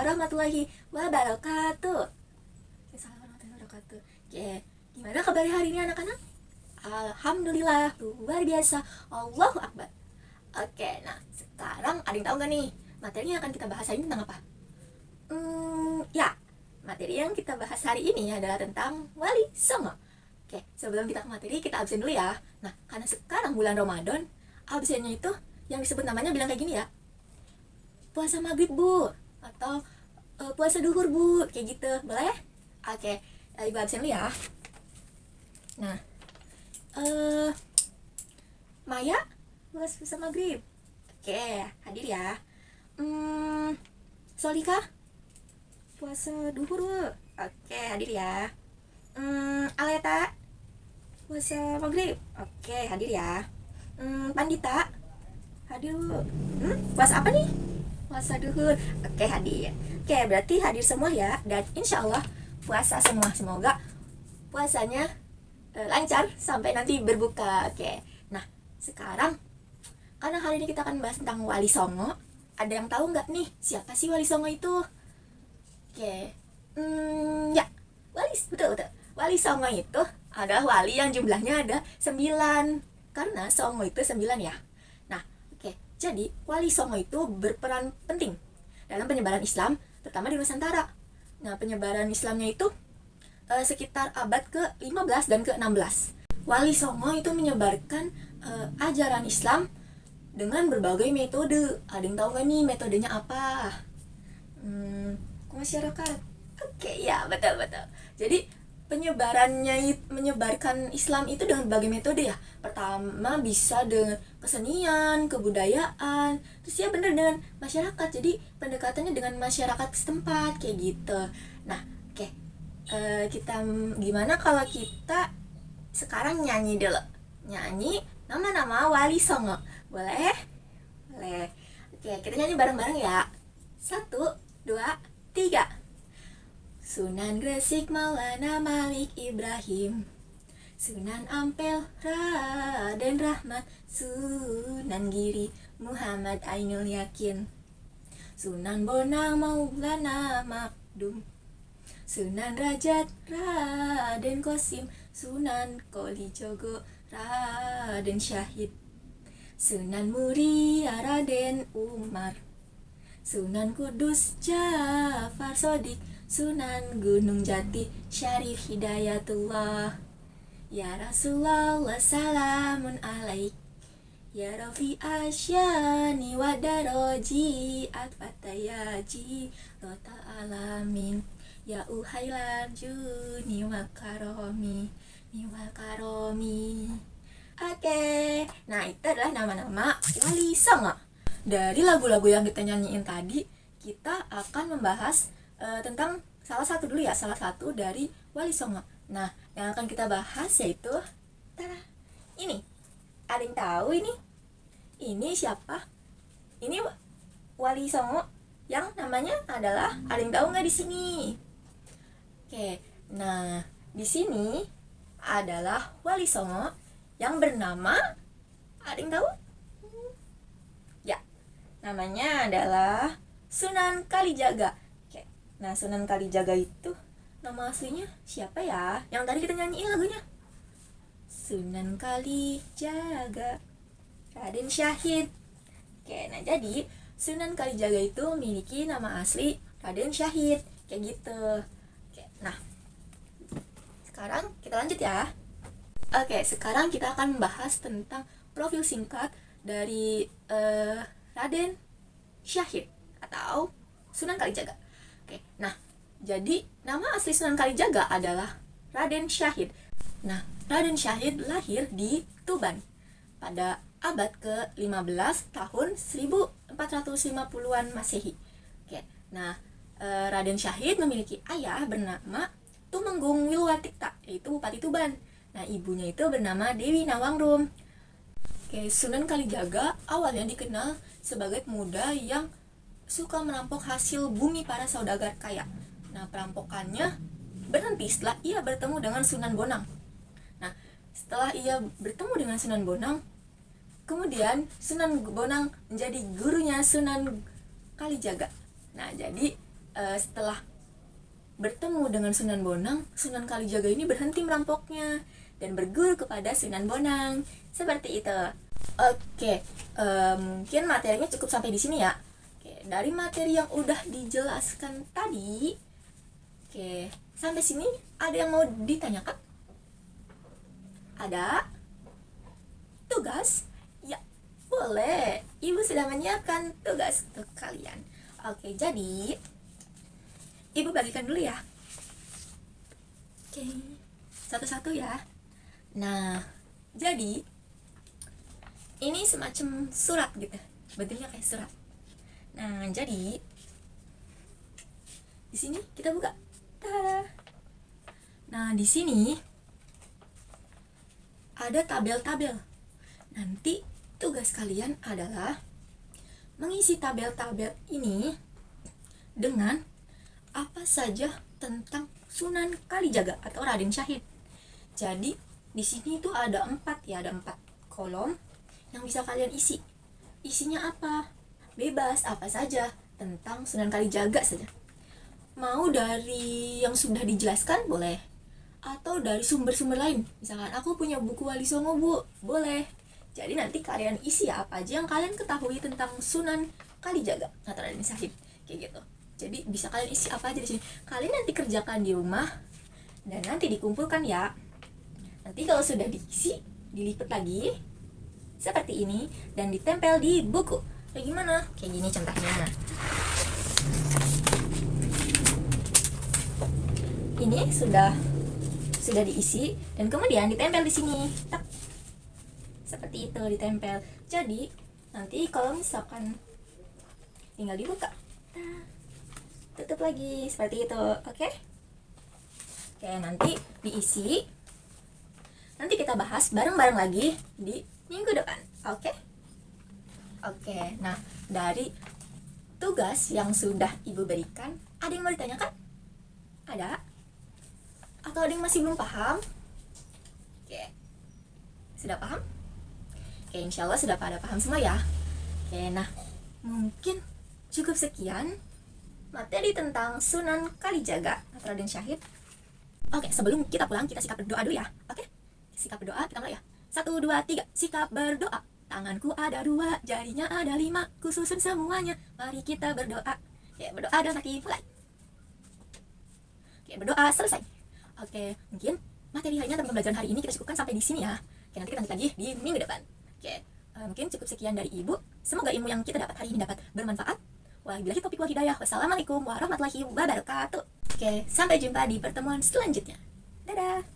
warahmatullahi wabarakatuh. Assalamualaikum warahmatullahi wabarakatuh. Oke, gimana kabar hari ini anak-anak? Alhamdulillah, luar biasa. Allahu Akbar. Oke, nah sekarang ada yang tahu gak nih materi yang akan kita bahas hari ini tentang apa? Ya, materi yang kita bahas hari ini adalah tentang Wali Songo. Oke, sebelum kita ke materi, kita absen dulu ya. Nah, karena sekarang bulan Ramadan, absennya itu yang disebut namanya bilang kayak gini ya, puasa maghrib bu, atau puasa duhur bu, kayak gitu, boleh? Oke, ibu absen dulu ya. Nah, Maya puasa maghrib, oke, hadir ya. Solika puasa duhur bu, oke, hadir ya. Aleta puasa maghrib, oke, hadir ya. Pandita hadir bu. Puasa apa nih? Puasa duhur, oke, hadir. Oke, berarti hadir semua ya, dan insya Allah puasa semua. Semoga puasanya lancar sampai nanti berbuka. Oke, nah sekarang karena hari ini kita akan bahas tentang Wali Songo. Ada yang tahu nggak nih siapa sih Wali Songo itu? Oke, ya, betul. Wali Songo itu adalah wali yang jumlahnya ada 9, karena Songo itu 9 ya. Jadi, Wali Songo itu berperan penting dalam penyebaran Islam, terutama di Nusantara. Nah, penyebaran Islamnya itu sekitar abad ke-15 dan ke-16. Wali Songo itu menyebarkan ajaran Islam dengan berbagai metode. Ada yang tahu nggak nih metodenya apa? Ke masyarakat. Oke, ya, betul. Jadi, menyebarkan Islam itu dengan berbagai metode ya. Pertama bisa dengan kesenian, kebudayaan, terus ya bener dengan masyarakat. Jadi pendekatannya dengan masyarakat setempat kayak gitu. Nah, oke. Kita gimana kalau kita sekarang nyanyi dulu? Nyanyi nama-nama Wali Songo. Boleh? Boleh. Oke, kita nyanyi bareng-bareng ya. 1, 2, 3. Sunan Gresik Maulana Malik Ibrahim, Sunan Ampel Raden Rahmat, Sunan Giri Muhammad Ainul Yakin, Sunan Bonang Maulana Makdum, Sunan Rajat Raden Kosim, Sunan Kalijogo Raden Syahid, Sunan Muria Raden Umar, Sunan Kudus Jafar Sodik, Sunan Gunung Jati Syarif Hidayatullah. Ya Rasulullah salamun alaik, ya Rafi asyani wadaroji atfatayaji rota alamin, ya uhailar juni wakaromi niwakaromi. Oke, nah itu adalah nama-nama Wali Songo. Dari lagu-lagu yang kita nyanyiin tadi, kita akan membahas tentang salah satu dari Wali Songo. Nah, yang akan kita bahas yaitu ini. Ada yang tahu ini? Ini siapa? Ini Wali Songo yang namanya adalah, ada yang tahu nggak di sini? Oke, nah di sini adalah Wali Songo yang bernama, ada yang tahu? Ya, namanya adalah Sunan Kalijaga. Nah, Sunan Kalijaga itu nama aslinya siapa ya? Yang tadi kita nyanyiin lagunya. Sunan Kalijaga Raden Syahid. Oke, nah jadi Sunan Kalijaga itu memiliki nama asli Raden Syahid. Kayak gitu. Oke, nah sekarang kita lanjut ya. Oke, sekarang kita akan membahas tentang profil singkat dari Raden Syahid atau Sunan Kalijaga. Oke, nah jadi nama asli Sunan Kalijaga adalah Raden Syahid. Nah, Raden Syahid lahir di Tuban pada abad ke-15 tahun 1450-an Masehi. Oke, nah Raden Syahid memiliki ayah bernama Tumenggung Wilwatikta, yaitu Bupati Tuban. Nah, ibunya itu bernama Dewi Nawangrum. Oke, Sunan Kalijaga awalnya dikenal sebagai pemuda yang suka merampok hasil bumi para saudagar kaya. Nah, perampokannya berhenti setelah ia bertemu dengan Sunan Bonang. Nah, setelah ia bertemu dengan Sunan Bonang, kemudian Sunan Bonang menjadi gurunya Sunan Kalijaga. Nah, jadi setelah bertemu dengan Sunan Bonang, Sunan Kalijaga ini berhenti merampoknya dan berguru kepada Sunan Bonang. Seperti itu. Oke, mungkin materinya cukup sampai di sini ya. Oke, dari materi yang udah dijelaskan tadi, oke, sampai sini ada yang mau ditanyakan? Ada? Tugas? Ya, boleh. Ibu sudah menyiapkan tugas untuk kalian. Oke, jadi Ibu bagikan dulu ya. Oke, satu-satu ya. Nah, jadi ini semacam surat gitu. Bentuknya kayak surat. Nah, jadi di sini kita buka. Tada. Nah, di sini ada tabel-tabel. Nanti tugas kalian adalah mengisi tabel-tabel ini dengan apa saja tentang Sunan Kalijaga atau Raden Syahid. Jadi di sini tuh ada 4 kolom yang bisa kalian isi. Isinya apa? Bebas, apa saja tentang Sunan Kalijaga saja. Mau dari yang sudah dijelaskan boleh, atau dari sumber-sumber lain. Misalkan aku punya buku Wali Songo, Bu, boleh. Jadi nanti kalian isi apa aja yang kalian ketahui tentang Sunan Kalijaga atau Raden Syahid, kayak gitu. Jadi bisa kalian isi apa aja di sini. Kalian nanti kerjakan di rumah dan nanti dikumpulkan ya. Nanti kalau sudah diisi, dilipat lagi seperti ini dan ditempel di buku. Kayak gimana? Kayak gini contohnya. Ini sudah diisi dan kemudian ditempel di sini. Tak. Seperti itu ditempel. Jadi nanti kalau misalkan tinggal dibuka. Tutup lagi seperti itu. Oke, nanti diisi, nanti kita bahas bareng-bareng lagi di minggu depan. Oke, nah dari tugas yang sudah Ibu berikan, ada yang mau ditanyakan? Ada? Atau ada yang masih belum paham? Oke, sudah paham? Oke, insya Allah sudah pada paham semua ya. Oke, nah mungkin cukup sekian materi tentang Sunan Kalijaga atau Raden Syahid. Oke, sebelum kita pulang, kita sikap berdoa dulu ya. Oke, sikap berdoa, kita mulai ya. 1, 2, 3, sikap berdoa. Tanganku ada 2, jarinya ada 5, kususun semuanya. Mari kita berdoa. Oke, berdoa dan mati mulai. Oke, berdoa selesai. Oke, mungkin materi harinya tentang pembelajaran hari ini kita cukupkan sampai di sini ya. Oke, nanti kita lanjut lagi di minggu depan. Oke, mungkin cukup sekian dari Ibu. Semoga ilmu yang kita dapat hari ini dapat bermanfaat. Wabillahi taufiq wal hidayah. Wassalamualaikum warahmatullahi wabarakatuh. Oke, sampai jumpa di pertemuan selanjutnya. Dadah.